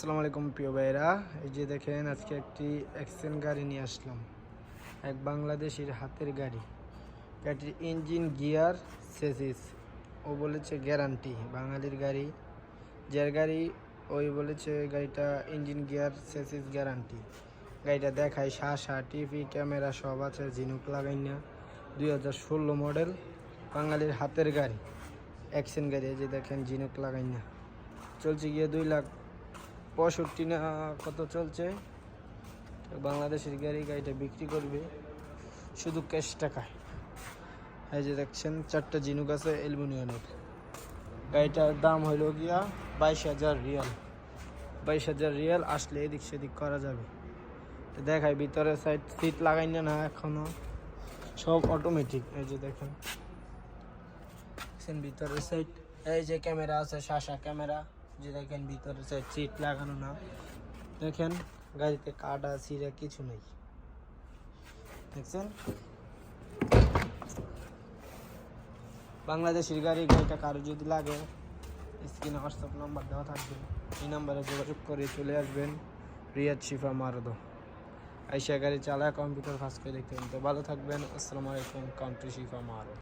আসসালামু আলাইকুম প্রিয় ভাইরা, এই যে দেখেন আজকে একটি অ্যাকসেন্ট গাড়ি নিয়ে আসলাম। এক বাংলাদেশির হাতের গাড়ি। গাড়ির ইঞ্জিন, গিয়ার, চেসিস ও বলেছে গ্যারান্টি। বাঙালির গাড়ি, যার গাড়ি ওই বলেছে গাড়িটা ইঞ্জিন, গিয়ার, চেসিস গ্যারান্টি। গাড়িটা দেখায় শাসা, টিভি, ক্যামেরা সব আছে, ঝিনুক লাগাই না। 2016 মডেল বাঙালির হাতের গাড়ি, অ্যাকসেন্ট গাড়ি। এই যে দেখেন ঝিনুক লাগাই না। চলছে গিয়ে 2,65,000 না কত চলছে। বাংলাদেশের গাড়িটা বিক্রি করবে শুধু ক্যাশ টাকায়। এই যে দেখছেন 4টা ঝিনুক আছে অ্যালুমিনিয়ামের। গাড়িটার দাম হইল গিয়া 22,000 রিয়াল। 22,000 রিয়াল আসলে এদিক সেদিক করা যাবে। তো দেখায় ভিতরে সাইড সিট লাগাই না এখনো, সব অটোমেটিক। এই যে দেখেন ভিতরের সাইড, এই যে ক্যামেরা আছে, শাসা ক্যামেরা। যে দেখেন ভিতরে সিট লাগানো না। দেখেন গাড়িতে কাটা ছিঁড়া কিছু নেই, দেখছেন। বাংলাদেশের গাড়িটা কারো যদি লাগে, স্ক্রিনে হোয়াটসঅ্যাপ নাম্বার দেওয়া থাকবে, এই নাম্বারে যোগাযোগ করে চলে আসবেন। রিয়াদ শিফা মারদো আইসা গাড়ি চালায় কম্পিউটার ফাঁস করে দেখতে। তো ভালো থাকবেন। আসসালামু আলাইকুম। কান্ট্রি শিফা মারদো।